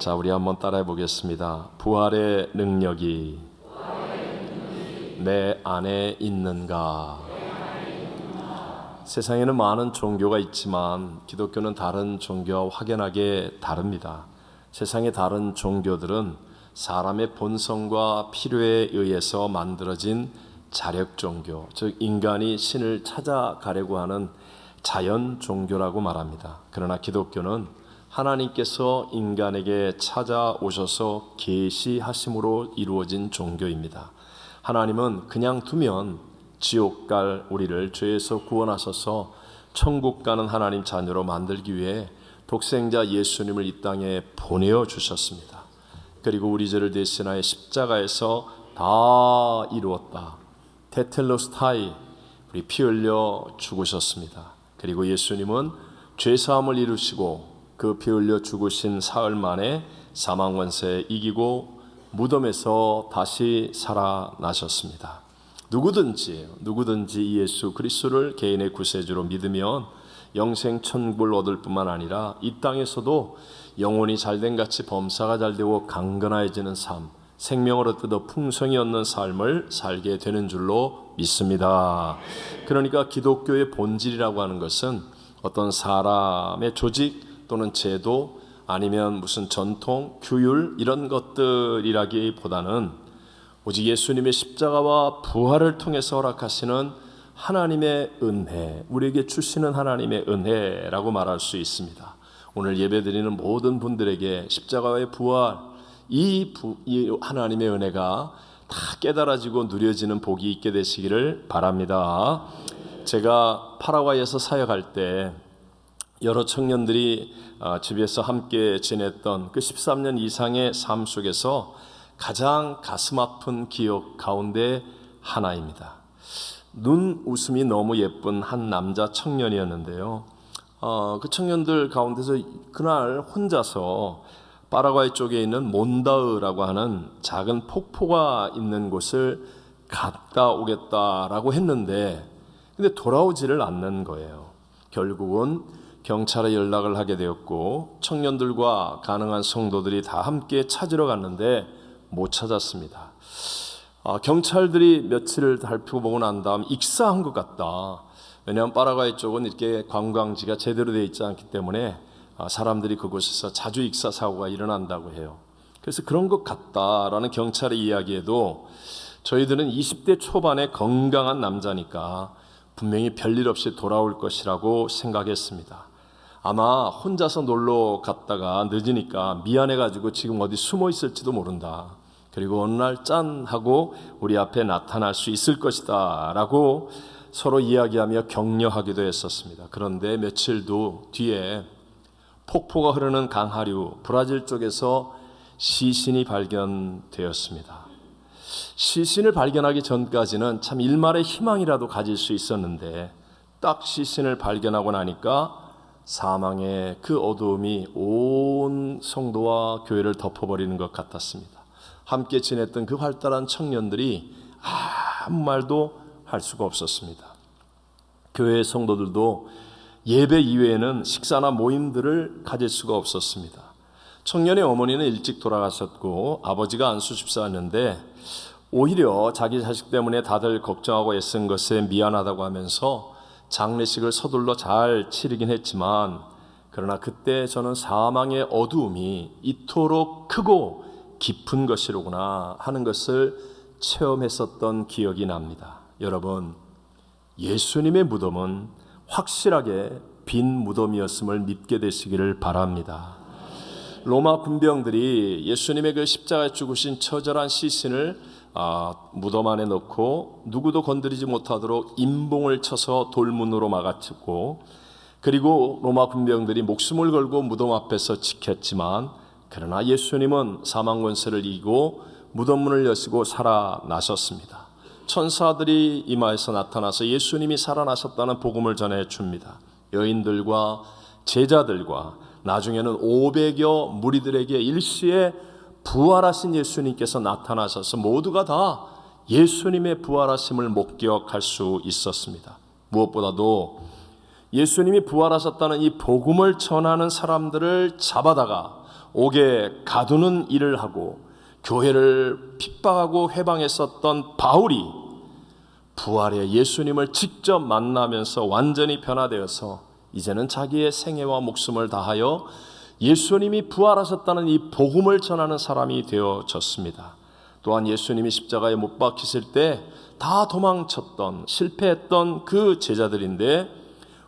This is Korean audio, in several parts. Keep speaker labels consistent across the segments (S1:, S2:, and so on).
S1: 자, 우리 한번 따라해 보겠습니다. 부활의 능력이 내 안에 있는가? 세상에는 많은 종교가 있지만 기독교는 다른 종교와 확연하게 다릅니다. 세상의 다른 종교들은 사람의 본성과 필요에 의해서 만들어진 자력 종교, 즉 인간이 신을 찾아가려고 하는 자연 종교라고 말합니다. 그러나 기독교는 하나님께서 인간에게 찾아오셔서 계시하심으로 이루어진 종교입니다. 하나님은 그냥 두면 지옥 갈 우리를 죄에서 구원하셔서 천국 가는 하나님 자녀로 만들기 위해 독생자 예수님을 이 땅에 보내어 주셨습니다. 그리고 우리 죄를 대신하여 십자가에서 다 이루었다. 테텔로스타이, 우리 피 흘려 죽으셨습니다. 그리고 예수님은 죄사함을 이루시고 그 피 흘려 죽으신 사흘 만에 사망 권세 이기고 무덤에서 다시 살아나셨습니다. 누구든지 예수 그리스도를 개인의 구세주로 믿으면 영생 천국을 얻을 뿐만 아니라 이 땅에서도 영혼이 잘된 같이 범사가 잘되고 강건해지는 삶, 생명을 얻어 풍성히 얻는 삶을 살게 되는 줄로 믿습니다. 그러니까 기독교의 본질이라고 하는 것은 어떤 사람의 조직 또는 제도 아니면 무슨 전통, 규율 이런 것들이라기보다는 오직 예수님의 십자가와 부활을 통해서 허락하시는 하나님의 은혜, 우리에게 주시는 하나님의 은혜라고 말할 수 있습니다. 오늘 예배드리는 모든 분들에게 십자가의 부활, 이 하나님의 은혜가 다 깨달아지고 누려지는 복이 있게 되시기를 바랍니다. 제가 파라과이에서 사역할 때 여러 청년들이 집에서 함께 지냈던 그 13년 이상의 삶 속에서 가장 가슴 아픈 기억 가운데 하나입니다. 눈 웃음이 너무 예쁜 한 남자 청년이었는데요. 그 청년들 가운데서 그날 혼자서 파라과이 쪽에 있는 몬다으라고 하는 작은 폭포가 있는 곳을 갔다 오겠다라고 했는데 근데 돌아오지를 않는 거예요. 결국은 경찰에 연락을 하게 되었고 청년들과 가능한 성도들이 다 함께 찾으러 갔는데 못 찾았습니다. 경찰들이 며칠을 살펴보고 난 다음 익사한 것 같다. 왜냐하면 파라과이 쪽은 이렇게 관광지가 제대로 되어 있지 않기 때문에 사람들이 그곳에서 자주 익사 사고가 일어난다고 해요. 그래서 그런 것 같다라는 경찰의 이야기에도 저희들은 20대 초반의 건강한 남자니까 분명히 별일 없이 돌아올 것이라고 생각했습니다. 아마 혼자서 놀러 갔다가 늦으니까 미안해가지고 지금 어디 숨어 있을지도 모른다. 그리고 어느 날 짠 하고 우리 앞에 나타날 수 있을 것이다 라고 서로 이야기하며 격려하기도 했었습니다. 그런데 며칠 뒤에 폭포가 흐르는 강하류 브라질 쪽에서 시신이 발견되었습니다. 시신을 발견하기 전까지는 참 일말의 희망이라도 가질 수 있었는데 딱 시신을 발견하고 나니까 사망의 그 어두움이 온 성도와 교회를 덮어버리는 것 같았습니다. 함께 지냈던 그 활달한 청년들이 아무 말도 할 수가 없었습니다. 교회 성도들도 예배 이외에는 식사나 모임들을 가질 수가 없었습니다. 청년의 어머니는 일찍 돌아가셨고 아버지가 안수집사였는데 오히려 자기 자식 때문에 다들 걱정하고 애쓴 것에 미안하다고 하면서 장례식을 서둘러 잘 치르긴 했지만 그러나 그때 저는 사망의 어두움이 이토록 크고 깊은 것이로구나 하는 것을 체험했었던 기억이 납니다. 여러분, 예수님의 무덤은 확실하게 빈 무덤이었음을 믿게 되시기를 바랍니다. 로마 군병들이 예수님의 그 십자가에 죽으신 처절한 시신을 무덤 안에 넣고 누구도 건드리지 못하도록 임봉을 쳐서 돌문으로 막아쳤고 그리고 로마 군병들이 목숨을 걸고 무덤 앞에서 지켰지만 그러나 예수님은 사망 권세를 이기고 무덤문을 여시고 살아나셨습니다. 천사들이 이마에서 나타나서 예수님이 살아나셨다는 복음을 전해줍니다. 여인들과 제자들과 나중에는 500여 무리들에게 일시에 부활하신 예수님께서 나타나셔서 모두가 다 예수님의 부활하심을 목격할 수 있었습니다. 무엇보다도 예수님이 부활하셨다는 이 복음을 전하는 사람들을 잡아다가 옥에 가두는 일을 하고 교회를 핍박하고 회방했었던 바울이 부활의 예수님을 직접 만나면서 완전히 변화되어서 이제는 자기의 생애와 목숨을 다하여 예수님이 부활하셨다는 이 복음을 전하는 사람이 되어졌습니다. 또한 예수님이 십자가에 못 박히실 때 다 도망쳤던, 실패했던 그 제자들인데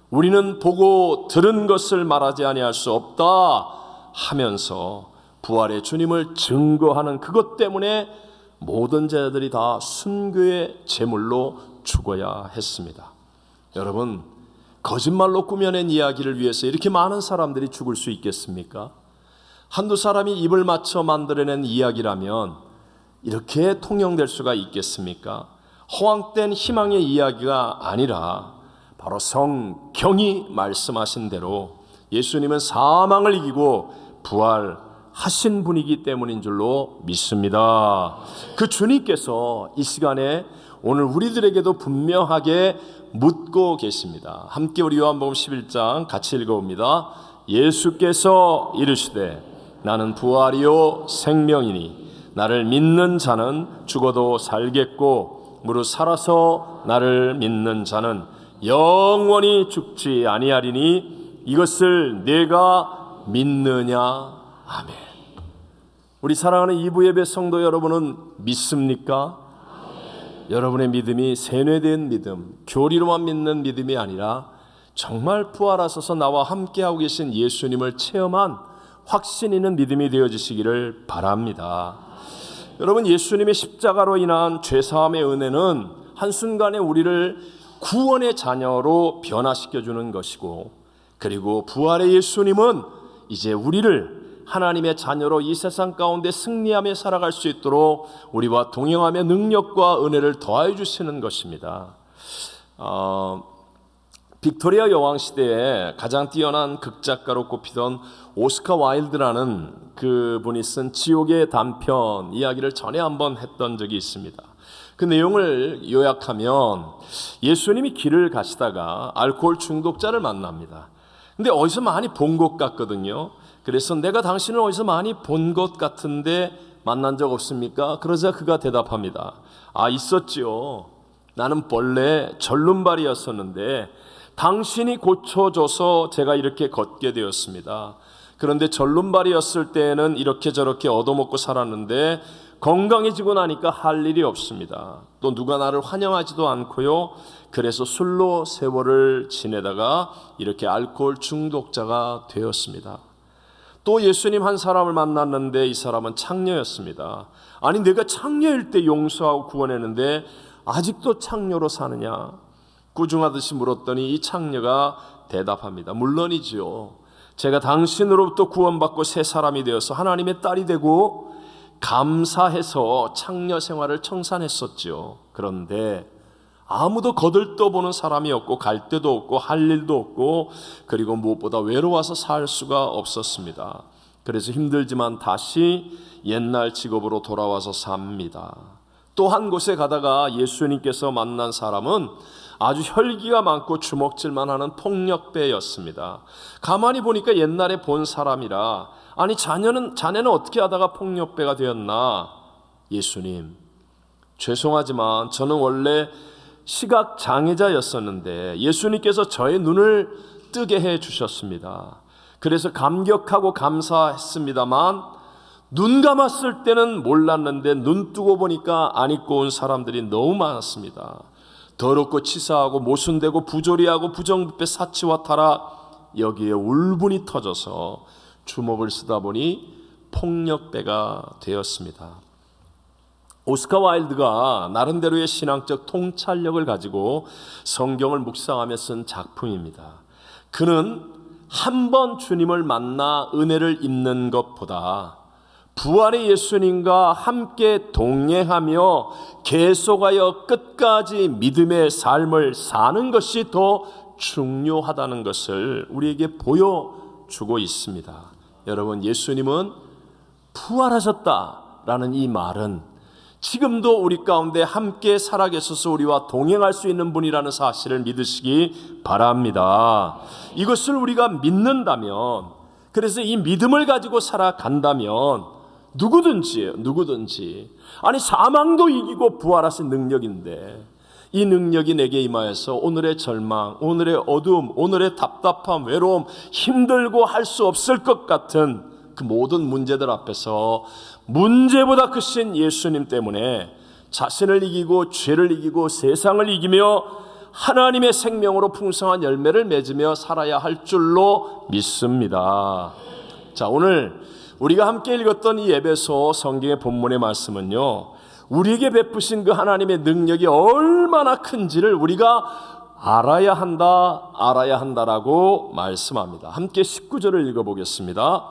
S1: 우리는 보고 들은 것을 말하지 아니할 수 없다 하면서 부활의 주님을 증거하는 그것 때문에 모든 제자들이 다 순교의 제물로 죽어야 했습니다. 여러분, 거짓말로 꾸며낸 이야기를 위해서 이렇게 많은 사람들이 죽을 수 있겠습니까? 한두 사람이 입을 맞춰 만들어낸 이야기라면 이렇게 통용될 수가 있겠습니까? 허황된 희망의 이야기가 아니라 바로 성경이 말씀하신 대로 예수님은 사망을 이기고 부활하신 분이기 때문인 줄로 믿습니다. 그 주님께서 이 시간에 오늘 우리들에게도 분명하게 묻고 계십니다. 함께 우리 요한복음 11장 같이 읽어봅니다. 예수께서 이르시되 나는 부활이요 생명이니 나를 믿는 자는 죽어도 살겠고 무릇 살아서 나를 믿는 자는 영원히 죽지 아니하리니 이것을 내가 믿느냐. 아멘. 우리 사랑하는 이부 예배 성도 여러분은 믿습니까? 여러분의 믿음이 세뇌된 믿음, 교리로만 믿는 믿음이 아니라 정말 부활하셔서 나와 함께하고 계신 예수님을 체험한 확신 있는 믿음이 되어지시기를 바랍니다. 여러분, 예수님의 십자가로 인한 죄사함의 은혜는 한순간에 우리를 구원의 자녀로 변화시켜주는 것이고, 그리고 부활의 예수님은 이제 우리를 하나님의 자녀로 이 세상 가운데 승리하며 살아갈 수 있도록 우리와 동행하며 능력과 은혜를 더하여 주시는 것입니다. 빅토리아 여왕 시대에 가장 뛰어난 극작가로 꼽히던 오스카 와일드라는 그분이 쓴 지옥의 단편 이야기를 전에 한번 했던 적이 있습니다. 그 내용을 요약하면 예수님이 길을 가시다가 알코올 중독자를 만납니다. 근데 어디서 많이 본 것 같거든요. 그래서 내가 당신을 어디서 많이 본 것 같은데 만난 적 없습니까? 그러자 그가 대답합니다. 아, 있었지요. 나는 본래 절름발이었었는데 당신이 고쳐줘서 제가 이렇게 걷게 되었습니다. 그런데 절름발이었을 때에는 이렇게 저렇게 얻어먹고 살았는데 건강해지고 나니까 할 일이 없습니다. 또 누가 나를 환영하지도 않고요. 그래서 술로 세월을 지내다가 이렇게 알코올 중독자가 되었습니다. 또 예수님 한 사람을 만났는데 이 사람은 창녀였습니다. 아니, 내가 창녀일 때 용서하고 구원했는데 아직도 창녀로 사느냐? 꾸중하듯이 물었더니 이 창녀가 대답합니다. 물론이지요. 제가 당신으로부터 구원받고 새 사람이 되어서 하나님의 딸이 되고 감사해서 창녀 생활을 청산했었지요. 그런데 아무도 거들떠보는 사람이 없고 갈 데도 없고 할 일도 없고 그리고 무엇보다 외로워서 살 수가 없었습니다. 그래서 힘들지만 다시 옛날 직업으로 돌아와서 삽니다. 또 한 곳에 가다가 예수님께서 만난 사람은 아주 혈기가 많고 주먹질만 하는 폭력배였습니다. 가만히 보니까 옛날에 본 사람이라, 아니 자네는 어떻게 하다가 폭력배가 되었나? 예수님, 죄송하지만 저는 원래 시각장애자였었는데 예수님께서 저의 눈을 뜨게 해 주셨습니다. 그래서 감격하고 감사했습니다만 눈 감았을 때는 몰랐는데 눈 뜨고 보니까 안 입고 온 사람들이 너무 많았습니다. 더럽고 치사하고 모순되고 부조리하고 부정부패 사치와 타락, 여기에 울분이 터져서 주먹을 쓰다 보니 폭력배가 되었습니다. 오스카 와일드가 나름대로의 신앙적 통찰력을 가지고 성경을 묵상하며 쓴 작품입니다. 그는 한 번 주님을 만나 은혜를 입는 것보다 부활의 예수님과 함께 동행하며 계속하여 끝까지 믿음의 삶을 사는 것이 더 중요하다는 것을 우리에게 보여주고 있습니다. 여러분, 예수님은 부활하셨다라는 이 말은 지금도 우리 가운데 함께 살아계셔서 우리와 동행할 수 있는 분이라는 사실을 믿으시기 바랍니다. 이것을 우리가 믿는다면 그래서 이 믿음을 가지고 살아간다면 누구든지 아니 사망도 이기고 부활하신 능력인데 이 능력이 내게 임하여서 오늘의 절망, 오늘의 어두움, 오늘의 답답함, 외로움, 힘들고 할 수 없을 것 같은 그 모든 문제들 앞에서 문제보다 크신 예수님 때문에 자신을 이기고 죄를 이기고 세상을 이기며 하나님의 생명으로 풍성한 열매를 맺으며 살아야 할 줄로 믿습니다. 자, 오늘 우리가 함께 읽었던 이 에베소 성경의 본문의 말씀은요, 우리에게 베푸신 그 하나님의 능력이 얼마나 큰지를 우리가 알아야 한다라고 말씀합니다. 함께 19절을 읽어보겠습니다.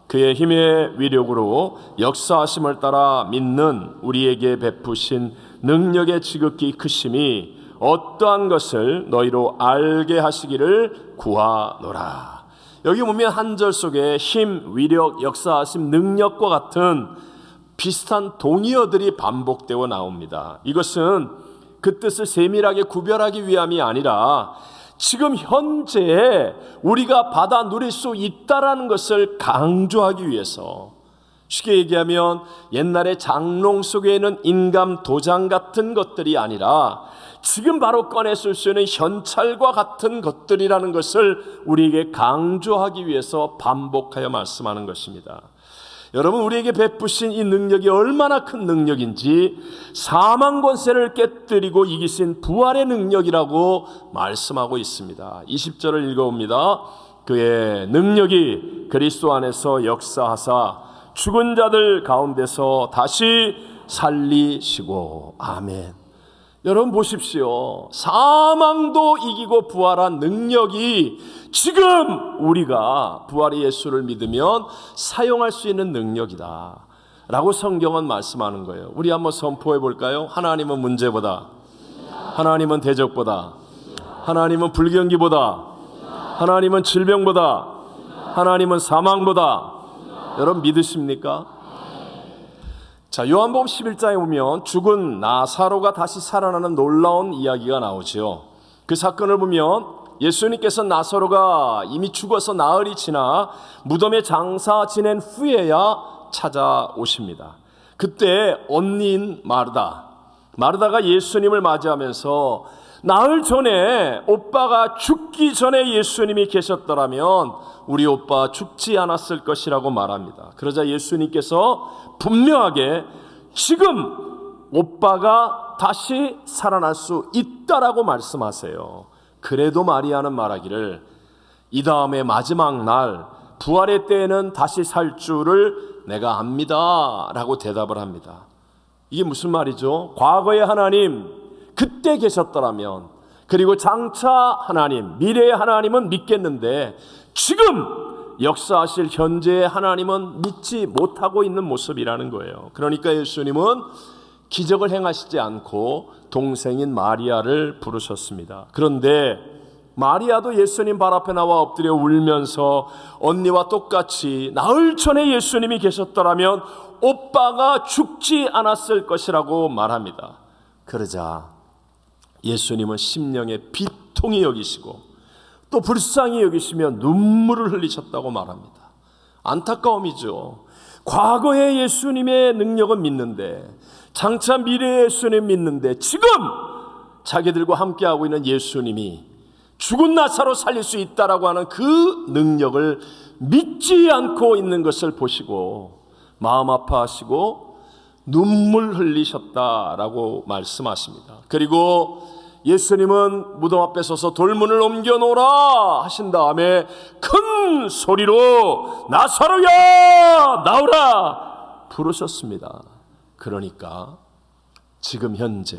S1: 그의 힘의 위력으로 역사하심을 따라 믿는 우리에게 베푸신 능력의 지극히 크심이 어떠한 것을 너희로 알게 하시기를 구하노라. 여기 보면 한 절 속에 힘, 위력, 역사하심, 능력과 같은 비슷한 동의어들이 반복되어 나옵니다. 이것은 그 뜻을 세밀하게 구별하기 위함이 아니라 지금 현재 우리가 받아 누릴 수 있다라는 것을 강조하기 위해서, 쉽게 얘기하면 옛날에 장롱 속에 있는 인감 도장 같은 것들이 아니라 지금 바로 꺼냈을 수 있는 현찰과 같은 것들이라는 것을 우리에게 강조하기 위해서 반복하여 말씀하는 것입니다. 여러분, 우리에게 베푸신 이 능력이 얼마나 큰 능력인지 사망 권세를 깨뜨리고 이기신 부활의 능력이라고 말씀하고 있습니다. 20절을 읽어봅니다. 그의 능력이 그리스도 안에서 역사하사 죽은 자들 가운데서 다시 살리시고. 아멘. 여러분 보십시오. 사망도 이기고 부활한 능력이 지금 우리가 부활의 예수를 믿으면 사용할 수 있는 능력이다 라고 성경은 말씀하는 거예요. 우리 한번 선포해 볼까요? 하나님은 문제보다, 하나님은 대적보다, 하나님은 불경기보다, 하나님은 질병보다, 하나님은 사망보다. 여러분 믿으십니까? 자, 요한복음 11장에 보면 죽은 나사로가 다시 살아나는 놀라운 이야기가 나오죠. 그 사건을 보면 예수님께서 나사로가 이미 죽어서 나흘이 지나 무덤에 장사 지낸 후에야 찾아오십니다. 그때 언니인 마르다가 예수님을 맞이하면서 나흘 전에 오빠가 죽기 전에 예수님이 계셨더라면 우리 오빠 죽지 않았을 것이라고 말합니다. 그러자 예수님께서 분명하게 지금 오빠가 다시 살아날 수 있다라고 말씀하세요. 그래도 마리아는 말하기를 이 다음에 마지막 날 부활의 때에는 다시 살 줄을 내가 압니다 라고 대답을 합니다. 이게 무슨 말이죠? 과거의 하나님 그때 계셨더라면, 그리고 장차 하나님, 미래의 하나님은 믿겠는데 지금 역사하실 현재의 하나님은 믿지 못하고 있는 모습이라는 거예요. 그러니까 예수님은 기적을 행하시지 않고 동생인 마리아를 부르셨습니다. 그런데 마리아도 예수님 발 앞에 나와 엎드려 울면서 언니와 똑같이 나흘 전에 예수님이 계셨더라면 오빠가 죽지 않았을 것이라고 말합니다. 그러자 예수님은 심령의 비통이 여기시고 또 불쌍히 여기시며 눈물을 흘리셨다고 말합니다. 안타까움이죠. 과거의 예수님의 능력은 믿는데, 장차 미래의 예수님 믿는데, 지금 자기들과 함께하고 있는 예수님이 죽은 나사로 살릴 수 있다라고 하는 그 능력을 믿지 않고 있는 것을 보시고 마음 아파하시고 눈물 흘리셨다라고 말씀하십니다. 그리고 예수님은 무덤 앞에 서서 돌문을 옮겨 놓으라 하신 다음에 큰 소리로 나사로야 나오라 부르셨습니다. 그러니까 지금 현재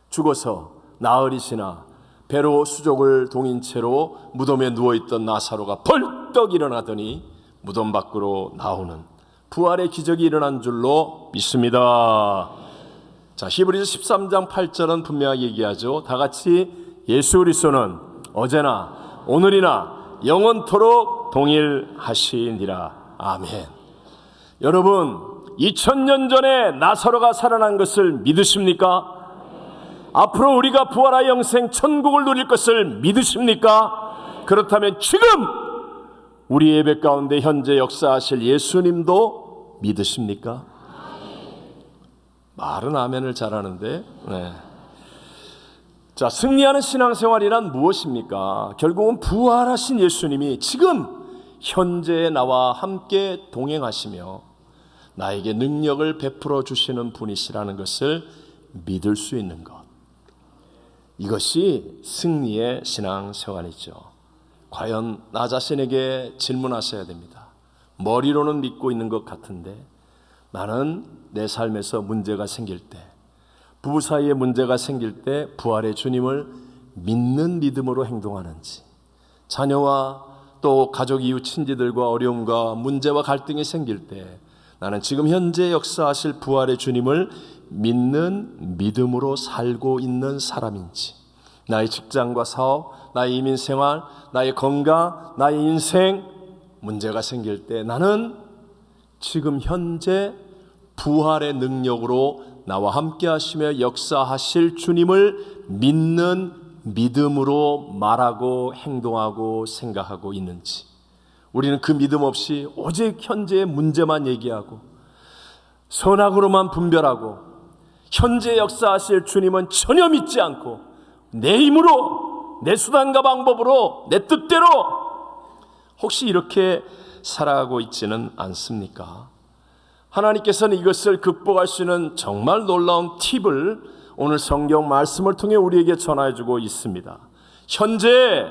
S1: 죽어서 나흘이 지나 배로 수족을 동인 채로 무덤에 누워있던 나사로가 벌떡 일어나더니 무덤 밖으로 나오는 부활의 기적이 일어난 줄로 믿습니다. 자, 히브리서 13장 8절은 분명하게 얘기하죠. 다 같이 예수 그리스도는 어제나 오늘이나 영원토록 동일하시니라. 아멘. 여러분, 2000년 전에 나사로가 살아난 것을 믿으십니까? 앞으로 우리가 부활하여 영생 천국을 누릴 것을 믿으십니까? 그렇다면 지금 우리 예배 가운데 현재 역사하실 예수님도 믿으십니까? 말은 아멘을 잘하는데. 네. 자, 승리하는 신앙생활이란 무엇입니까? 결국은 부활하신 예수님이 지금 현재 나와 함께 동행하시며 나에게 능력을 베풀어 주시는 분이시라는 것을 믿을 수 있는 것. 이것이 승리의 신앙생활이죠. 과연 나 자신에게 질문하셔야 됩니다. 머리로는 믿고 있는 것 같은데 나는 내 삶에서 문제가 생길 때, 부부 사이에 문제가 생길 때 부활의 주님을 믿는 믿음으로 행동하는지, 자녀와 또 가족 이웃 친지들과 어려움과 문제와 갈등이 생길 때 나는 지금 현재 역사하실 부활의 주님을 믿는 믿음으로 살고 있는 사람인지, 나의 직장과 사업, 나의 이민 생활, 나의 건강, 나의 인생 문제가 생길 때 나는 지금 현재 부활의 능력으로 나와 함께 하시며 역사하실 주님을 믿는 믿음으로 말하고 행동하고 생각하고 있는지, 우리는 그 믿음 없이 오직 현재의 문제만 얘기하고 선악으로만 분별하고 현재 역사하실 주님은 전혀 믿지 않고 내 힘으로, 내 수단과 방법으로, 내 뜻대로 혹시 이렇게 살아가고 있지는 않습니까? 하나님께서는 이것을 극복할 수 있는 정말 놀라운 팁을 오늘 성경 말씀을 통해 우리에게 전하여 주고 있습니다. 현재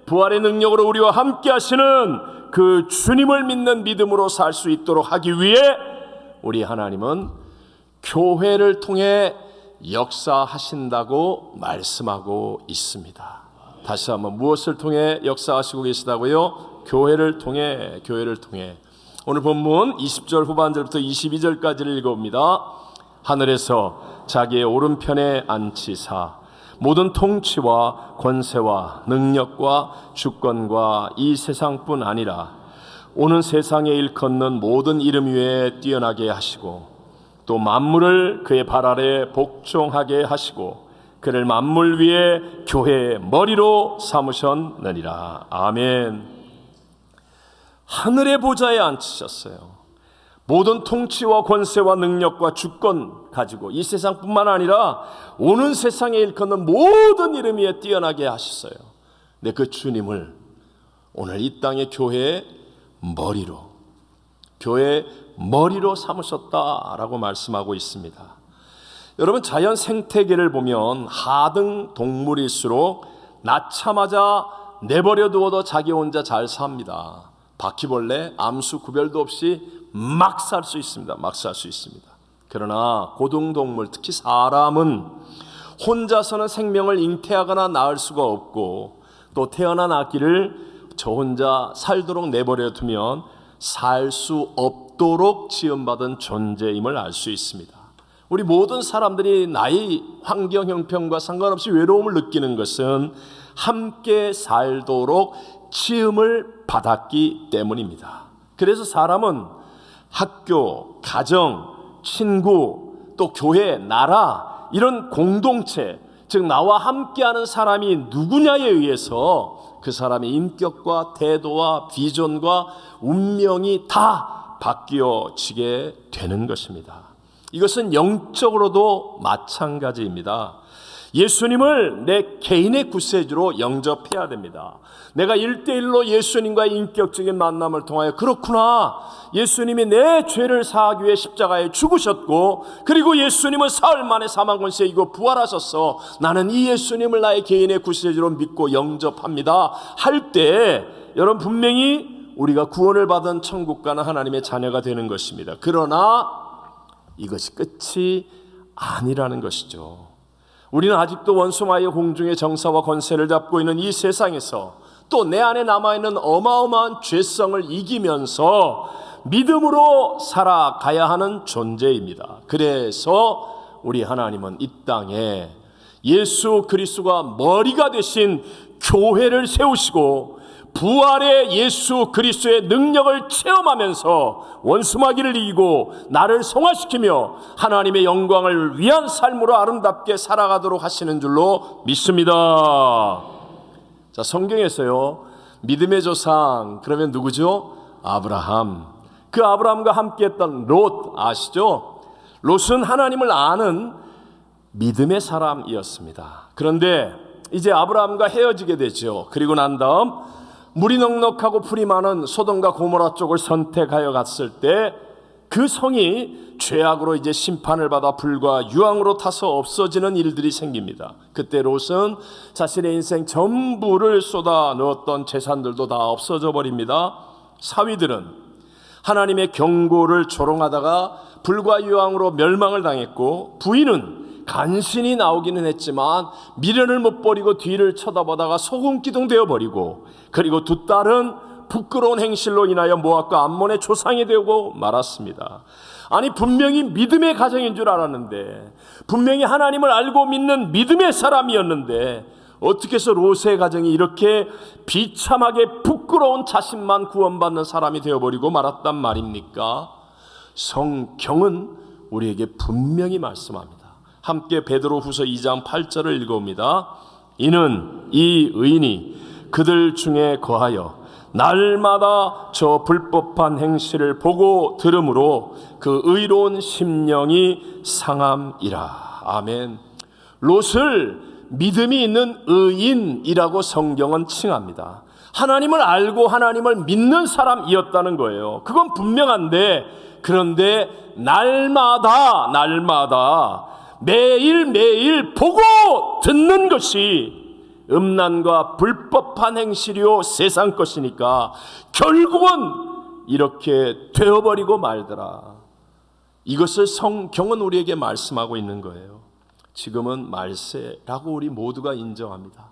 S1: 부활의 능력으로 우리와 함께 하시는 그 주님을 믿는 믿음으로 살 수 있도록 하기 위해 우리 하나님은 교회를 통해 역사하신다고 말씀하고 있습니다. 다시 한번 무엇을 통해 역사하시고 계시다고요? 교회를 통해, 교회를 통해. 오늘 본문 20절 후반절부터 22절까지를 읽어봅니다. 하늘에서 자기의 오른편에 앉히사 모든 통치와 권세와 능력과 주권과 이 세상뿐 아니라 오는 세상에 일컫는 모든 이름 위에 뛰어나게 하시고 또 만물을 그의 발 아래 복종하게 하시고 그를 만물 위에 교회의 머리로 삼으셨느니라. 아멘. 하늘의 보좌에 앉히셨어요. 모든 통치와 권세와 능력과 주권 가지고 이 세상뿐만 아니라 오는 세상에 일컫는 모든 이름 위에 뛰어나게 하셨어요. 근데 그 주님을 오늘 이 땅의 교회의 머리로, 교회의 머리로 삼으셨다라고 말씀하고 있습니다. 여러분, 자연 생태계를 보면 하등 동물일수록 낳자마자 내버려 두어도 자기 혼자 잘 삽니다. 바퀴벌레, 암수 구별도 없이 막 살 수 있습니다. 막 살 수 있습니다. 그러나 고등동물, 특히 사람은 혼자서는 생명을 잉태하거나 낳을 수가 없고 또 태어난 아기를 저 혼자 살도록 내버려 두면 살 수 없도록 지음받은 존재임을 알 수 있습니다. 우리 모든 사람들이 나의 환경 형편과 상관없이 외로움을 느끼는 것은 함께 살도록 지음을 받았기 때문입니다. 그래서 사람은 학교, 가정, 친구, 또 교회, 나라 이런 공동체, 즉 나와 함께하는 사람이 누구냐에 의해서 그 사람의 인격과 태도와 비전과 운명이 다 바뀌어지게 되는 것입니다. 이것은 영적으로도 마찬가지입니다. 예수님을 내 개인의 구세주로 영접해야 됩니다. 내가 1대1로 예수님과의 인격적인 만남을 통하여 그렇구나, 예수님이 내 죄를 사하기 위해 십자가에 죽으셨고 그리고 예수님은 사흘 만에 사망 권세에 이고 부활하셨어, 나는 이 예수님을 나의 개인의 구세주로 믿고 영접합니다 할 때 여러분 분명히 우리가 구원을 받은 천국 가는 하나님의 자녀가 되는 것입니다. 그러나 이것이 끝이 아니라는 것이죠. 우리는 아직도 원수마의 공중의 정사와 권세를 잡고 있는 이 세상에서 또 내 안에 남아있는 어마어마한 죄성을 이기면서 믿음으로 살아가야 하는 존재입니다. 그래서 우리 하나님은 이 땅에 예수 그리스도가 머리가 되신 교회를 세우시고 부활의 예수 그리스도의 능력을 체험하면서 원수마귀를 이기고 나를 성화시키며 하나님의 영광을 위한 삶으로 아름답게 살아가도록 하시는 줄로 믿습니다. 자, 성경에서요, 믿음의 조상 그러면 누구죠? 아브라함. 그 아브라함과 함께했던 롯 아시죠? 롯은 하나님을 아는 믿음의 사람이었습니다. 그런데 이제 아브라함과 헤어지게 되죠. 그리고 난 다음 물이 넉넉하고 풀이 많은 소돔과 고모라 쪽을 선택하여 갔을 때 그 성이 죄악으로 이제 심판을 받아 불과 유황으로 타서 없어지는 일들이 생깁니다. 그때 롯은 자신의 인생 전부를 쏟아 넣었던 재산들도 다 없어져 버립니다. 사위들은 하나님의 경고를 조롱하다가 불과 유황으로 멸망을 당했고, 부인은 간신히 나오기는 했지만 미련을 못 버리고 뒤를 쳐다보다가 소금기둥 되어버리고, 그리고 두 딸은 부끄러운 행실로 인하여 모압과 암몬의 조상이 되고 말았습니다. 아니, 분명히 믿음의 가정인 줄 알았는데, 분명히 하나님을 알고 믿는 믿음의 사람이었는데, 어떻게 해서 롯의 가정이 이렇게 비참하게 부끄러운 자신만 구원받는 사람이 되어버리고 말았단 말입니까? 성경은 우리에게 분명히 말씀합니다. 함께 베드로후서 2장 8절을 읽어봅니다. 이는 이 의인이 그들 중에 거하여 날마다 저 불법한 행실을 보고 들으므로 그 의로운 심령이 상함이라. 아멘. 롯을 믿음이 있는 의인이라고 성경은 칭합니다. 하나님을 알고 하나님을 믿는 사람이었다는 거예요. 그건 분명한데, 그런데 날마다 매일 보고 듣는 것이 음란과 불법한 행실이요 세상 것이니까 결국은 이렇게 되어버리고 말더라. 이것을 성경은 우리에게 말씀하고 있는 거예요. 지금은 말세라고 우리 모두가 인정합니다.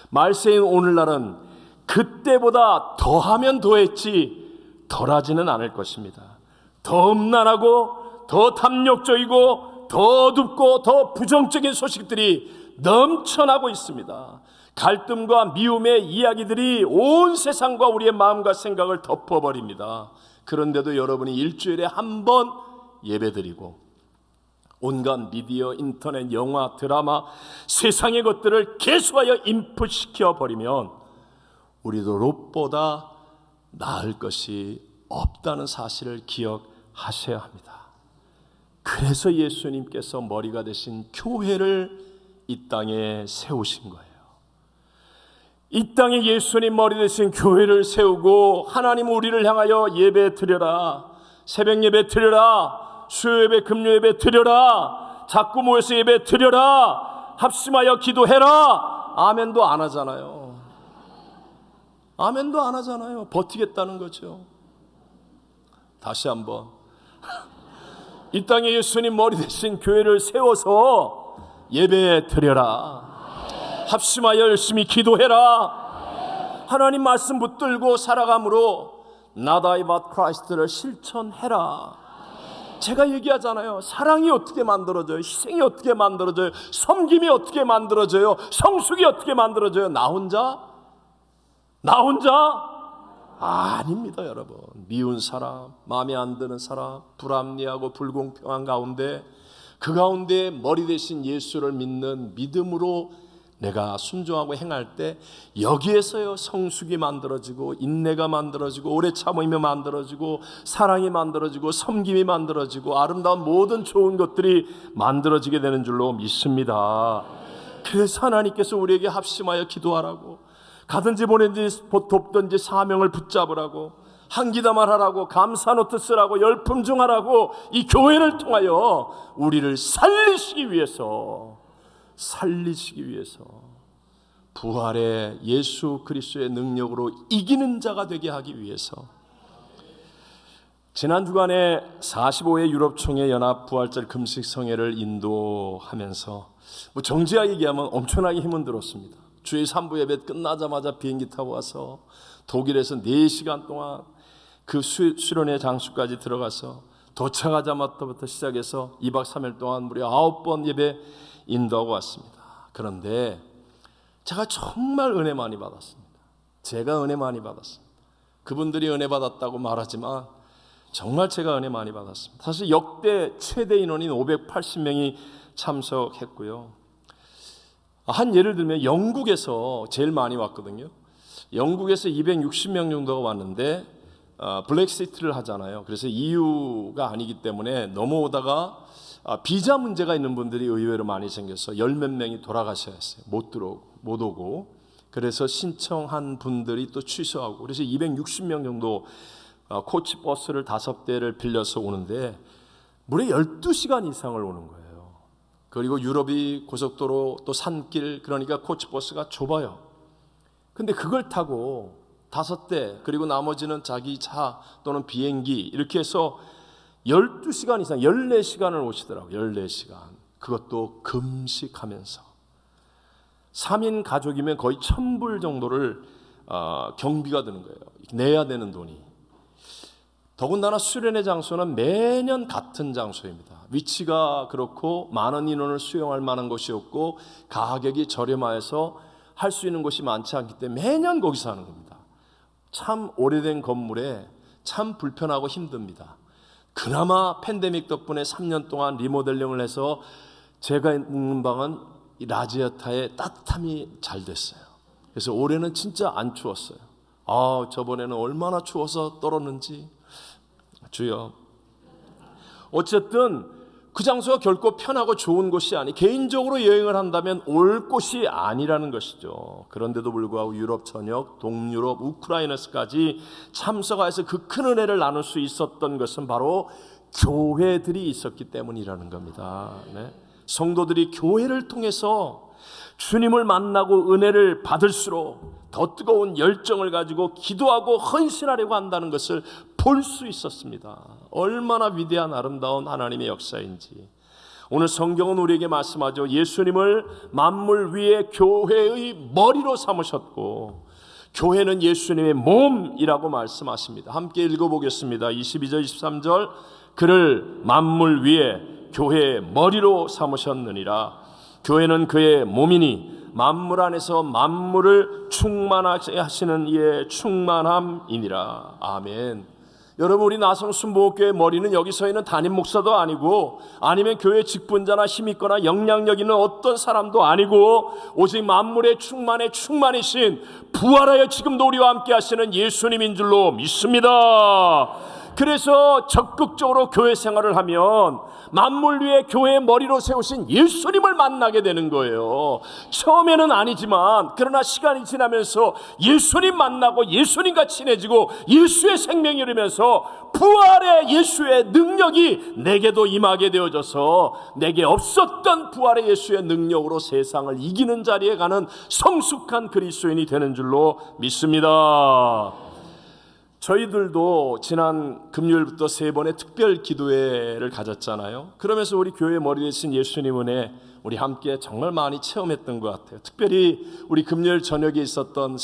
S1: 말세인 오늘날은 그때보다 더하면 더했지 덜하지는 않을 것입니다. 더 음란하고 더 탐욕적이고 더 둡고 더 부정적인 소식들이 넘쳐나고 있습니다. 갈등과 미움의 이야기들이 온 세상과 우리의 마음과 생각을 덮어버립니다. 그런데도 여러분이 일주일에 한 번 예배드리고 온갖 미디어, 인터넷, 영화, 드라마, 세상의 것들을 계속하여 인풋시켜 버리면 우리도 롯보다 나을 것이 없다는 사실을 기억하셔야 합니다. 그래서 예수님께서 머리가 되신 교회를 이 땅에 세우신 거예요. 이 땅에 예수님 머리 되신 교회를 세우고 하나님 우리를 향하여 예배 드려라, 새벽 예배 드려라, 수요 예배, 금요 예배 드려라, 자꾸 모여서 예배 드려라, 합심하여 기도해라. 아멘도 안 하잖아요. 아멘도 안 하잖아요. 버티겠다는 거죠. 다시 한번 이 땅에 예수님 머리 대신 교회를 세워서 예배 드려라, 합심하여 열심히 기도해라, 하나님 말씀 붙들고 살아감으로 Not I but Christ를 실천해라. 제가 얘기하잖아요. 사랑이 어떻게 만들어져요? 희생이 어떻게 만들어져요? 섬김이 어떻게 만들어져요? 성숙이 어떻게 만들어져요? 나 혼자? 아닙니다, 여러분. 미운 사람, 마음에 안 드는 사람, 불합리하고 불공평한 가운데, 그 가운데 머리 대신 예수를 믿는 믿음으로 내가 순종하고 행할 때 여기에서요 성숙이 만들어지고 인내가 만들어지고 오래 참음이 만들어지고 사랑이 만들어지고 섬김이 만들어지고 아름다운 모든 좋은 것들이 만들어지게 되는 줄로 믿습니다. 그래서 하나님께서 우리에게 합심하여 기도하라고, 가든지 보내든지 돕든지 사명을 붙잡으라고, 한기담을 하라고, 감사노트 쓰라고, 열품중하라고 이 교회를 통하여 우리를 살리시기 위해서 부활의 예수 그리스도의 능력으로 이기는 자가 되게 하기 위해서 지난 주간에 45회 유럽총회 연합 부활절 금식 성회를 인도하면서 정지하게 얘기하면 엄청나게 힘은 들었습니다. 주일 3부 예배 끝나자마자 비행기 타고 와서 독일에서 4시간 동안 그 수련회 장소까지 들어가서 도착하자마자부터 시작해서 2박 3일 동안 무려 9번 예배 인도하고 왔습니다. 그런데 제가 정말 은혜 많이 받았습니다. 제가 은혜 많이 받았습니다. 그분들이 은혜 받았다고 말하지만 정말 제가 은혜 많이 받았습니다. 사실 역대 최대 인원인 580명이 참석했고요. 한 예를 들면 영국에서 제일 많이 왔거든요. 영국에서 260명 정도가 왔는데 블랙시트를 하잖아요. 그래서 EU가 아니기 때문에 넘어오다가 비자 문제가 있는 분들이 의외로 많이 생겨서 열 몇 명이 돌아가셔야 했어요. 못 오고. 그래서 신청한 분들이 또 취소하고, 그래서 260명 정도 코치 버스를 5대를 빌려서 오는데 무려 12시간 이상을 오는 거예요. 그리고 유럽이 고속도로 또 산길, 그러니까 코치 버스가 좁아요. 근데 그걸 타고 5대, 그리고 나머지는 자기 차 또는 비행기, 이렇게 해서 12시간 이상, 14시간을 오시더라고요. 14시간. 그것도 금식하면서. 3인 가족이면 거의 1,000불 정도를 경비가 드는 거예요. 내야 되는 돈이. 더군다나 수련의 장소는 매년 같은 장소입니다. 위치가 그렇고 많은 인원을 수용할 만한 곳이었고 가격이 저렴해서 할 수 있는 곳이 많지 않기 때문에 매년 거기서 하는 겁니다. 참 오래된 건물에 참 불편하고 힘듭니다. 그나마 팬데믹 덕분에 3년 동안 리모델링을 해서 제가 묵는 방은 이 라지아타의 따뜻함이 잘 됐어요. 그래서 올해는 진짜 안 추웠어요. 저번에는 얼마나 추워서 떨었는지. 주여. 어쨌든 그 장소가 결코 편하고 좋은 곳이 아니, 개인적으로 여행을 한다면 올 곳이 아니라는 것이죠. 그런데도 불구하고 유럽 전역, 동유럽, 우크라이나스까지 참석해서 그 큰 은혜를 나눌 수 있었던 것은 바로 교회들이 있었기 때문이라는 겁니다. 네. 성도들이 교회를 통해서 주님을 만나고 은혜를 받을수록 더 뜨거운 열정을 가지고 기도하고 헌신하려고 한다는 것을 볼 수 있었습니다. 얼마나 위대한 아름다운 하나님의 역사인지. 오늘 성경은 우리에게 말씀하죠. 예수님을 만물 위에 교회의 머리로 삼으셨고 교회는 예수님의 몸이라고 말씀하십니다. 함께 읽어보겠습니다. 22절 23절. 그를 만물 위에 교회의 머리로 삼으셨느니라. 교회는 그의 몸이니 만물 안에서 만물을 충만하게 하시는 이의 충만함이니라. 아멘. 여러분, 우리 나성순복음교회 머리는 여기 서 있는 담임 목사도 아니고 아니면 교회 직분자나 힘 있거나 영향력 있는 어떤 사람도 아니고 오직 만물의 충만이신 부활하여 지금도 우리와 함께 하시는 예수님인 줄로 믿습니다. 그래서 적극적으로 교회 생활을 하면 만물 위에 교회의 머리로 세우신 예수님을 만나게 되는 거예요. 처음에는 아니지만 그러나 시간이 지나면서 예수님 만나고 예수님과 친해지고 예수의 생명이 이르면서 부활의 예수의 능력이 내게도 임하게 되어져서 내게 없었던 부활의 예수의 능력으로 세상을 이기는 자리에 가는 성숙한 그리스도인이 되는 줄로 믿습니다. 저희들도 지난 금요일부터 3번의 특별 기도회를 가졌잖아요. 그러면서 우리 교회 머리 대신 예수님 은혜 우리 함께 정말 많이 체험했던 것 같아요. 특별히 우리 금요일 저녁에 있었던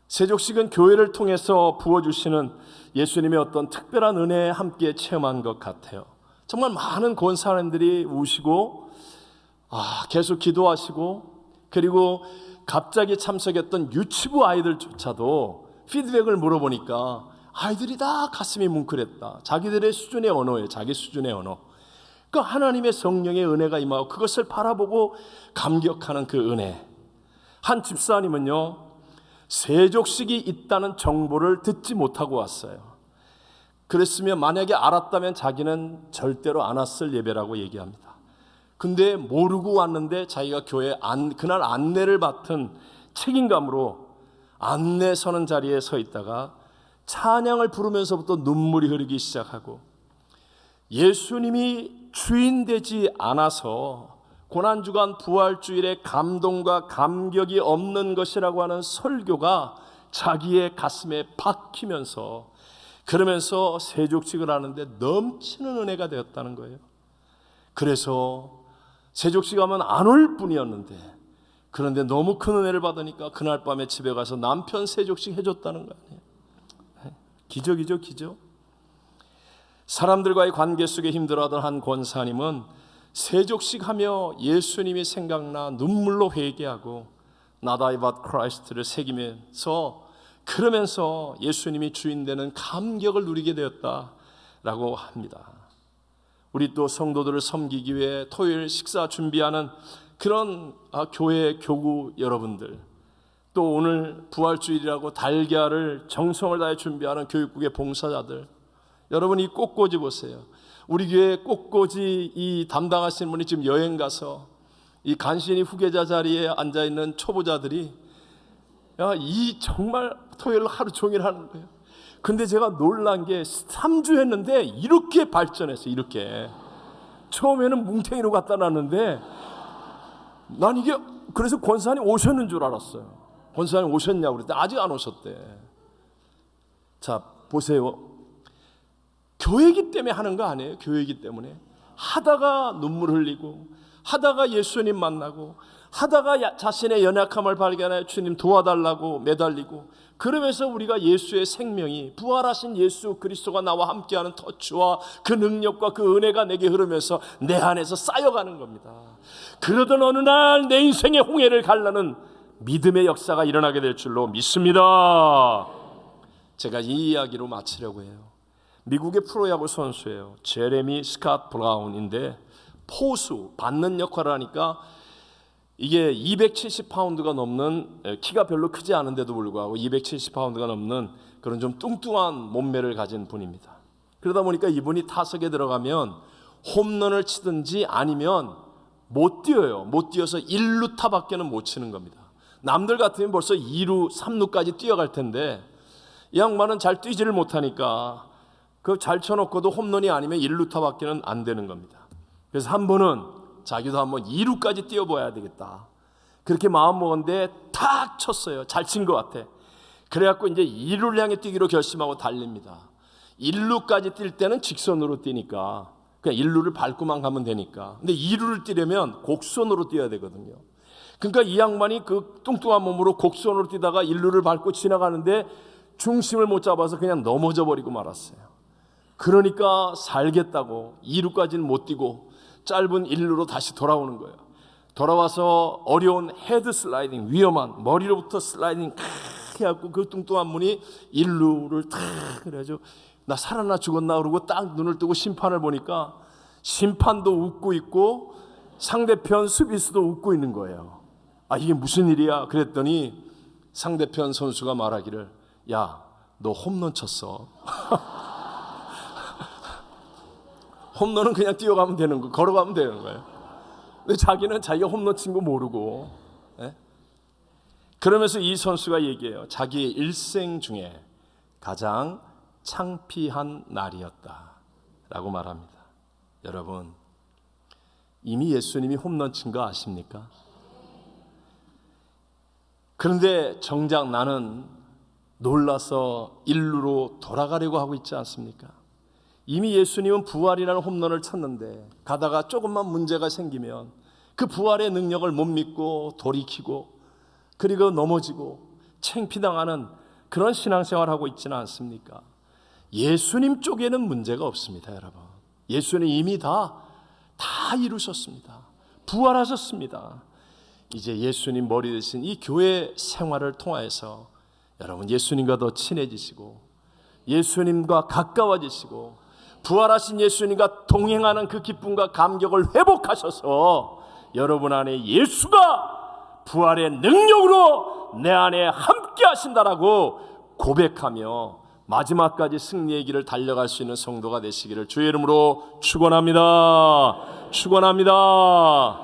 S1: 세족식은 교회를 통해서 부어주시는 예수님의 어떤 특별한 은혜에 함께 체험한 것 같아요. 정말 많은 권사님들이 우시고 계속 기도하시고, 그리고 갑자기 참석했던 유치부 아이들조차도 피드백을 물어보니까 아이들이 다 가슴이 뭉클했다. 자기들의 수준의 언어예요. 자기 수준의 언어. 그 하나님의 성령의 은혜가 임하고 그것을 바라보고 감격하는 그 은혜. 한 집사님은요, 세족식이 있다는 정보를 듣지 못하고 왔어요. 그랬으면 만약에 알았다면 자기는 절대로 안 왔을 예배라고 얘기합니다. 근데 모르고 왔는데 자기가 교회 그날 안내를 맡은 책임감으로 안내 서는 자리에 서 있다가 찬양을 부르면서부터 눈물이 흐르기 시작하고, 예수님이 주인 되지 않아서 고난주간 부활주일에 감동과 감격이 없는 것이라고 하는 설교가 자기의 가슴에 박히면서, 그러면서 세족식을 하는데 넘치는 은혜가 되었다는 거예요. 그래서 세족식 하면 안 올 뿐이었는데, 그런데 너무 큰 은혜를 받으니까 그날 밤에 집에 가서 남편 세족식 해줬다는 거 아니에요. 기적이죠, 기적. 사람들과의 관계 속에 힘들어하던 한 권사님은 세족식 하며 예수님이 생각나 눈물로 회개하고 Not I but Christ를 새기면서, 그러면서 예수님이 주인 되는 감격을 누리게 되었다라고 합니다. 우리 또 성도들을 섬기기 위해 토요일 식사 준비하는 그런 교회 교구 여러분들, 또 오늘 부활주일이라고 달걀을 정성을 다해 준비하는 교육국의 봉사자들, 여러분 이 꽃꽂이 보세요. 우리 교회 꽃꽂이 이 담당하시는 분이 지금 여행 가서 이 간신히 후계자 자리에 앉아있는 초보자들이 이 정말 토요일 하루 종일 하는 거예요. 근데 제가 놀란 게 3주 했는데 이렇게 발전했어요. 이렇게 처음에는 뭉탱이로 갖다 놨는데 난 이게 그래서 권사님 오셨는 줄 알았어요. 권사님 오셨냐고 그랬더니 아직 안 오셨대. 자 보세요. 교회이기 때문에 하는 거 아니에요. 교회이기 때문에 하다가 눈물 흘리고 하다가 예수님 만나고 하다가 자신의 연약함을 발견해 주님 도와달라고 매달리고, 그러면서 우리가 예수의 생명이 부활하신 예수 그리스도가 나와 함께하는 터치와 그 능력과 그 은혜가 내게 흐르면서 내 안에서 쌓여가는 겁니다. 그러던 어느 날 내 인생의 홍해를 갈라는 믿음의 역사가 일어나게 될 줄로 믿습니다. 제가 이 이야기로 마치려고 해요. 미국의 프로야구 선수예요. 제레미 스캇 브라운인데 포수 받는 역할을 하니까 이게 270파운드가 넘는, 키가 별로 크지 않은데도 불구하고 270파운드가 넘는 그런 좀 뚱뚱한 몸매를 가진 분입니다. 그러다 보니까 이분이 타석에 들어가면 홈런을 치든지 아니면 못 뛰어요. 못 뛰어서 1루타밖에는 못 치는 겁니다. 남들 같으면 벌써 2루, 3루까지 뛰어갈 텐데 이 양반은 잘 뛰지를 못하니까 그 잘 쳐놓고도 홈런이 아니면 1루타밖에는 안 되는 겁니다. 그래서 한 번은 자기도 한번 2루까지 뛰어봐야 되겠다, 그렇게 마음 먹었는데 탁 쳤어요. 잘 친 것 같아. 그래갖고 이제 2루를 향해 뛰기로 결심하고 달립니다. 1루까지 뛸 때는 직선으로 뛰니까 그냥 1루를 밟고만 가면 되니까. 근데 2루를 뛰려면 곡선으로 뛰어야 되거든요. 그러니까 이 양반이 그 뚱뚱한 몸으로 곡선으로 뛰다가 1루를 밟고 지나가는데 중심을 못 잡아서 그냥 넘어져 버리고 말았어요. 그러니까 살겠다고 2루까지는 못 뛰고 짧은 1루로 다시 돌아오는 거예요. 돌아와서 어려운 헤드 슬라이딩, 위험한 머리로부터 슬라이딩 해갖고 그 뚱뚱한 분이 1루를 탁 그래가지고 나 살았나 죽었나 그러고 딱 눈을 뜨고 심판을 보니까 심판도 웃고 있고 상대편 수비수도 웃고 있는 거예요. 아 이게 무슨 일이야? 그랬더니 상대편 선수가 말하기를, 야 너 홈런 쳤어. 홈런은 그냥 뛰어가면 되는 거, 걸어가면 되는 거예요. 근데 자기는 자기가 홈런 친 거 모르고, 그러면서 이 선수가 얘기해요. 자기의 일생 중에 가장 창피한 날이었다라고 말합니다. 여러분, 이미 예수님이 홈런 친 거 아십니까? 그런데 정작 나는 놀라서 1루로 돌아가려고 하고 있지 않습니까? 이미 예수님은 부활이라는 홈런을 쳤는데 가다가 조금만 문제가 생기면 그 부활의 능력을 못 믿고 돌이키고 그리고 넘어지고 창피당하는 그런 신앙생활을 하고 있지는 않습니까? 예수님 쪽에는 문제가 없습니다. 여러분, 예수님 이미 다 이루셨습니다. 부활하셨습니다. 이제 예수님 머리 대신 이 교회 생활을 통하여서 여러분 예수님과 더 친해지시고 예수님과 가까워지시고 부활하신 예수님과 동행하는 그 기쁨과 감격을 회복하셔서 여러분 안에 예수가 부활의 능력으로 내 안에 함께 하신다라고 고백하며 마지막까지 승리의 길을 달려갈 수 있는 성도가 되시기를 주의 이름으로 축원합니다. 축원합니다.